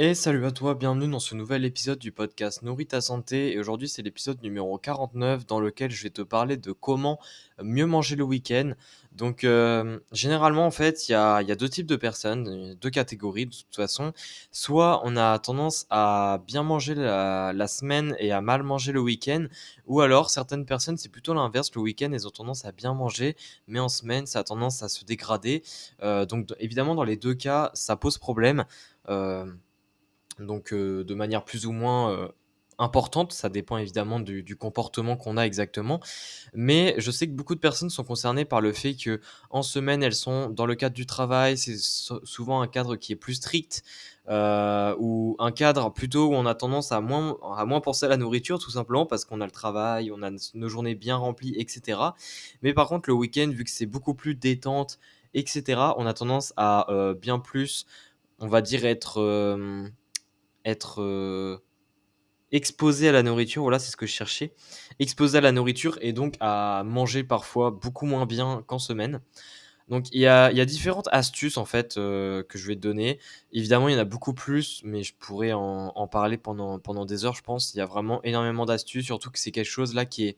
Et salut à toi, bienvenue dans ce nouvel épisode du podcast Nourris ta santé. Et aujourd'hui, c'est l'épisode numéro 49 dans lequel je vais te parler de comment mieux manger le week-end. Donc, généralement, en fait, il y a deux types de personnes, deux catégories de toute façon. Soit on a tendance à bien manger la semaine et à mal manger le week-end, ou alors certaines personnes, c'est plutôt l'inverse. Le week-end, elles ont tendance à bien manger, mais en semaine, ça a tendance à se dégrader. Évidemment, dans les deux cas, ça pose problème. Euh, de manière plus ou moins importante, ça dépend évidemment du comportement qu'on a exactement. Mais je sais que beaucoup de personnes sont concernées par le fait que en semaine, elles sont dans le cadre du travail, c'est souvent un cadre qui est plus strict, ou un cadre plutôt où on a tendance à moins penser à la nourriture, tout simplement parce qu'on a le travail, on a nos journées bien remplies, etc. Mais par contre, le week-end, vu que c'est beaucoup plus détente, etc., on a tendance à bien plus, on va dire, être exposé à la nourriture, voilà, c'est ce que je cherchais. Exposé à la nourriture et donc à manger parfois beaucoup moins bien qu'en semaine. Donc il y a différentes astuces en fait, que je vais te donner. Évidemment, il y en a beaucoup plus, mais je pourrais en parler pendant des heures, je pense. Il y a vraiment énormément d'astuces, surtout que c'est quelque chose là qui est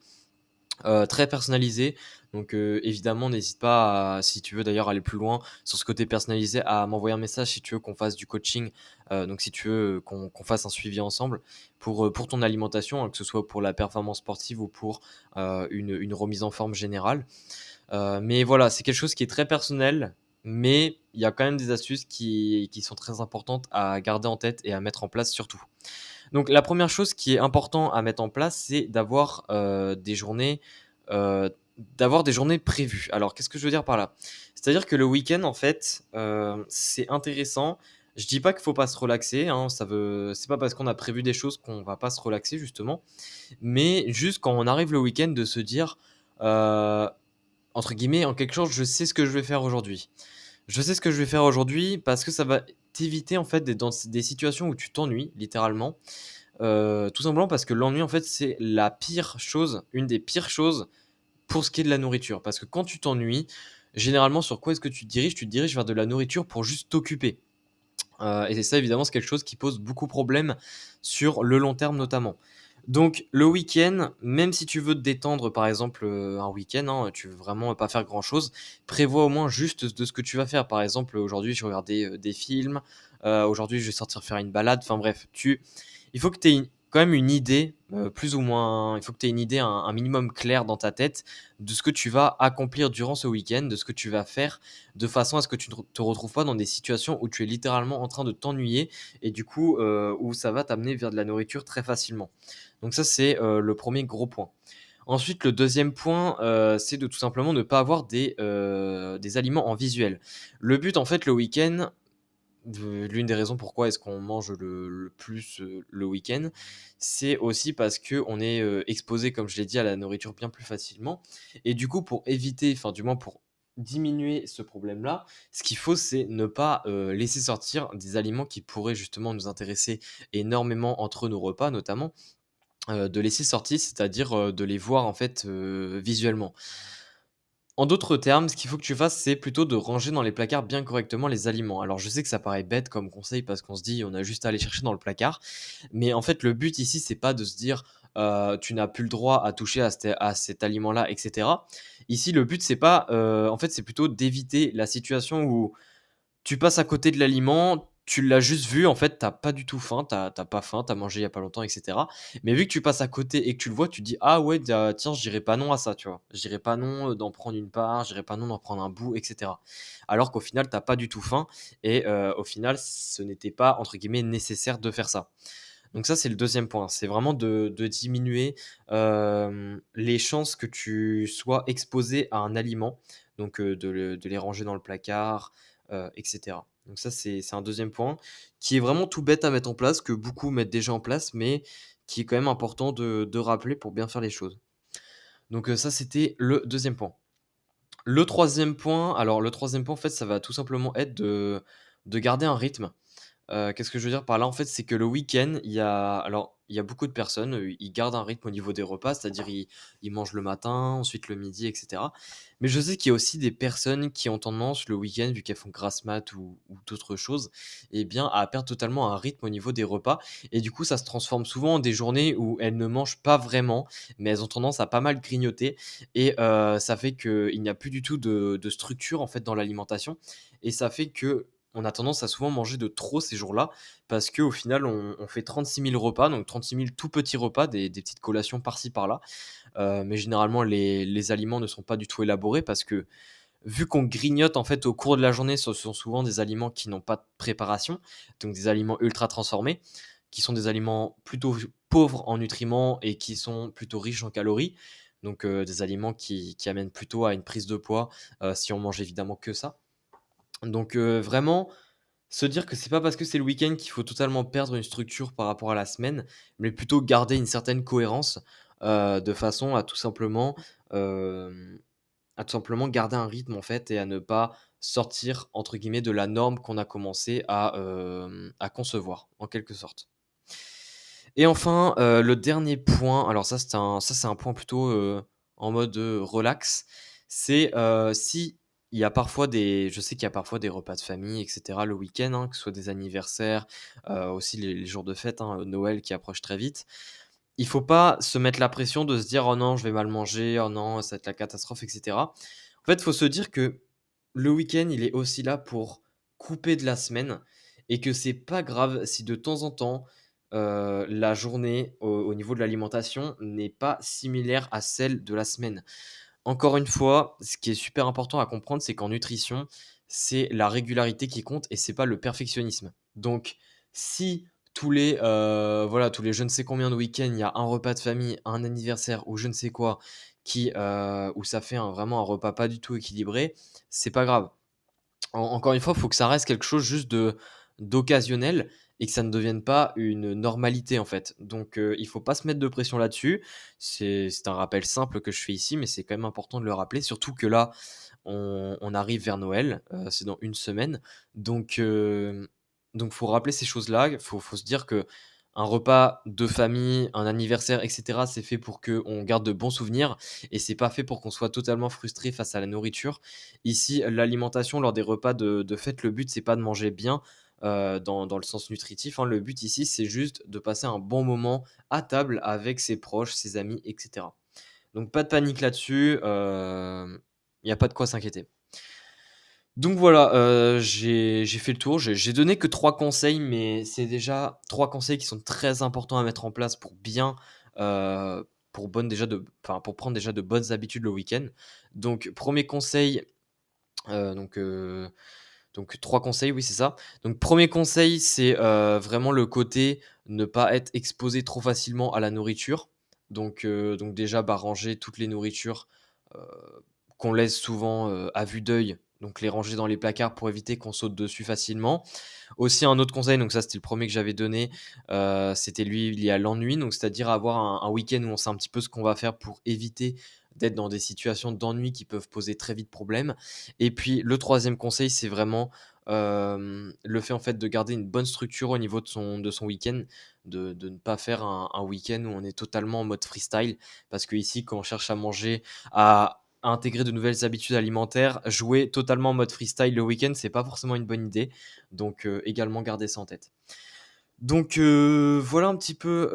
très personnalisé. Donc évidemment, n'hésite pas à, si tu veux d'ailleurs aller plus loin sur ce côté personnalisé, à m'envoyer un message si tu veux qu'on fasse du coaching, donc si tu veux qu'on fasse un suivi ensemble pour ton alimentation, hein, que ce soit pour la performance sportive ou pour une remise en forme générale. Mais voilà, c'est quelque chose qui est très personnel, mais il y a quand même des astuces qui sont très importantes à garder en tête et à mettre en place surtout. Donc la première chose qui est important à mettre en place, c'est d'avoir des journées prévues. Alors qu'est-ce que je veux dire par là? C'est-à-dire que le week-end, en fait, c'est intéressant. Je dis pas qu'il faut pas se relaxer, hein, c'est pas parce qu'on a prévu des choses qu'on va pas se relaxer justement, mais juste quand on arrive le week-end de se dire, heu, entre guillemets, en quelque sorte: «Je sais ce que je vais faire aujourd'hui». Je sais ce que je vais faire aujourd'hui parce que ça va t'éviter en fait d'être dans des situations où tu t'ennuies littéralement. Tout simplement parce que l'ennui, en fait, c'est la pire chose, une des pires choses pour ce qui est de la nourriture. Parce que quand tu t'ennuies, généralement, sur quoi est-ce que tu te diriges? Tu te diriges vers de la nourriture pour juste t'occuper. Et c'est ça, évidemment, c'est quelque chose qui pose beaucoup de problèmes sur le long terme notamment. Donc le week-end, même si tu veux te détendre, par exemple, un week-end, hein, tu veux vraiment pas faire grand-chose, prévois au moins juste de ce que tu vas faire. Par exemple, aujourd'hui, je vais regarder, des films, aujourd'hui, je vais sortir faire une balade, enfin bref, il faut que tu aies quand même une idée, plus ou moins, il faut que tu aies une idée un minimum claire dans ta tête de ce que tu vas accomplir durant ce week-end, de ce que tu vas faire, de façon à ce que tu ne te retrouves pas dans des situations où tu es littéralement en train de t'ennuyer et du coup, où ça va t'amener vers de la nourriture très facilement. Donc ça, c'est, le premier gros point. Ensuite, le deuxième point, c'est de tout simplement ne pas avoir des aliments en visuel. Le but, en fait, le week-end, l'une des raisons pourquoi est-ce qu'on mange le plus, le week-end, c'est aussi parce qu'on est, exposé, comme je l'ai dit, à la nourriture bien plus facilement et du coup, pour éviter, enfin, du moins pour diminuer ce problème-là, ce qu'il faut, c'est ne pas, laisser sortir des aliments qui pourraient justement nous intéresser énormément entre nos repas notamment, de laisser sortir, c'est-à-dire, de les voir, en fait, visuellement. En d'autres termes, ce qu'il faut que tu fasses, c'est plutôt de ranger dans les placards bien correctement les aliments. Alors je sais que ça paraît bête comme conseil parce qu'on se dit: «On a juste à aller chercher dans le placard». Mais en fait, le but ici, c'est pas de se dire, «Tu n'as plus le droit à toucher à cet aliment-là» et cetera. Ici, le but, c'est pas, en fait, c'est plutôt d'éviter la situation où tu passes à côté de l'aliment, tu l'as juste vu, en fait, tu pas du tout faim, tu pas faim, tu as mangé il y a pas longtemps et cetera. Mais vu que tu passes à côté et que tu le vois, tu te dis: «Ah ouais, tiens, je dirais pas non à ça», tu vois? Je dirais pas non, d'en prendre une part, je dirais pas non d'en prendre un bout et cetera. Alors qu'au final, t'as pas du tout faim et au final, ce n'était pas, entre guillemets, «nécessaire» de faire ça. Donc ça, c'est le deuxième point. C'est vraiment de diminuer, les chances que tu sois exposé à un aliment, donc de les ranger dans le placard, et cetera. Donc ça, c'est un deuxième point qui est vraiment tout bête à mettre en place, que beaucoup mettent déjà en place, mais qui est quand même important de rappeler pour bien faire les choses. Donc ça, c'était le deuxième point. Le troisième point, en fait, ça va tout simplement être de garder un rythme. Qu'est-ce que je veux dire par là? En fait, c'est que le week-end, il y a beaucoup de personnes, ils gardent un rythme au niveau des repas, c'est-à-dire ils mangent le matin, ensuite le midi et cetera. Mais je sais qu'il y a aussi des personnes qui ont tendance le week-end, vu qu'elles font grasse mat ou d'autres choses, eh bien, à perdre totalement un rythme au niveau des repas et du coup, ça se transforme souvent en des journées où elles ne mangent pas vraiment, mais elles ont tendance à pas mal grignoter et ça fait qu'il n'y a plus du tout de structure, en fait, dans l'alimentation et ça fait qu'on a tendance à souvent manger de trop ces jours-là parce qu'au final, on fait 36 000 repas, donc 36 000 tout petits repas, des petites collations par-ci par-là. Mais généralement, les aliments ne sont pas du tout élaborés parce que vu qu'on grignote en fait au cours de la journée, ce sont souvent des aliments qui n'ont pas de préparation, donc des aliments ultra transformés, qui sont des aliments plutôt pauvres en nutriments et qui sont plutôt riches en calories. Donc des aliments qui amènent plutôt à une prise de poids si on mange évidemment que ça. Donc vraiment, se dire que c'est pas parce que c'est le week-end qu'il faut totalement perdre une structure par rapport à la semaine, mais plutôt garder une certaine cohérence, de façon hem, à tout simplement garder un rythme en fait et à ne pas sortir entre guillemets «de la norme» qu'on a commencé à concevoir en quelque sorte. Et enfin, le dernier point, alors ça c'est un point plutôt, en mode, relax. C'est, si il y a parfois des je sais qu'il y a parfois des repas de famille et cetera le week-end, hein, que ce soit des anniversaires, aussi les jours de fête, hein, Noël qui approche très vite. Il faut pas se mettre la pression de se dire: «Oh non, je vais mal manger, oh non, ça va être la catastrophe» et cetera. En fait, il faut se dire que le week-end, il est aussi là pour couper de la semaine et que c'est pas grave si de temps en temps, la journée au niveau de l'alimentation n'est pas similaire à celle de la semaine. Encore une fois, ce qui est super important à comprendre, c'est qu'en nutrition, c'est la régularité qui compte et c'est pas le perfectionnisme. Donc, si tous les je ne sais combien de week-ends, il y a un repas de famille, un anniversaire ou je ne sais quoi où ça fait vraiment un repas pas du tout équilibré, c'est pas grave. Encore une fois, il faut que ça reste quelque chose juste d'occasionnel et que ça ne devienne pas une normalité, en fait. Donc, il faut pas se mettre de pression là-dessus. C'est un rappel simple que je fais ici, mais c'est quand même important de le rappeler, surtout que là, on arrive vers Noël, c'est dans une semaine. Donc, faut rappeler ces choses-là. Faut se dire que un repas de famille, un anniversaire et cetera, c'est fait pour qu'on garde de bons souvenirs et c'est pas fait pour qu'on soit totalement frustré face à la nourriture. Ici, l'alimentation lors des repas de fête, le but, c'est pas de manger bien, dans le sens nutritif, hein. Le but ici, c'est juste de passer un bon moment à table avec ses proches, ses amis et cetera. Donc pas de panique là-dessus, il y a pas de quoi s'inquiéter. Donc voilà, j'ai fait le tour, j'ai donné que 3 conseils, mais c'est déjà 3 conseils qui sont très importants à mettre en place pour pour prendre déjà de bonnes habitudes le week-end. Donc premier conseil, Heu, donc heu, donc 3 conseils, oui, c'est ça. Donc premier conseil, c'est, vraiment le côté ne pas être exposé trop facilement à la nourriture. Donc déjà, bah, ranger toutes les nourritures, heu, qu'on laisse souvent, à vue d'œil, donc les ranger dans les placards pour éviter qu'on saute dessus facilement. Aussi un autre conseil, donc ça c'était le premier que j'avais donné, c'était lui lié à l'ennui, donc c'est-à-dire avoir un week-end où on sait un petit peu ce qu'on va faire pour éviter d'être dans des situations d'ennui qui peuvent poser très vite problème. Et puis le troisième conseil, c'est vraiment, le fait en fait de garder une bonne structure au niveau de son week-end, de ne pas faire un week-end où on est totalement en mode freestyle. Parce que ici, quand on cherche à intégrer de nouvelles habitudes alimentaires, jouer totalement en mode freestyle le week-end, c'est pas forcément une bonne idée. Donc également garder ça en tête. Donc voilà un petit peu,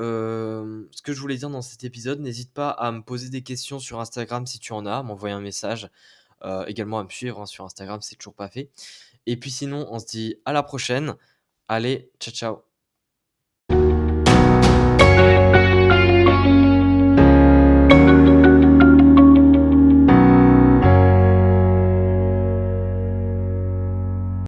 ce que je voulais dire dans cet épisode. N'hésite pas à me poser des questions sur Instagram si tu en as, à m'envoyer un message, également à me suivre, hein, sur Instagram, c'est toujours pas fait. Et puis sinon, on se dit à la prochaine. Allez, ciao, ciao.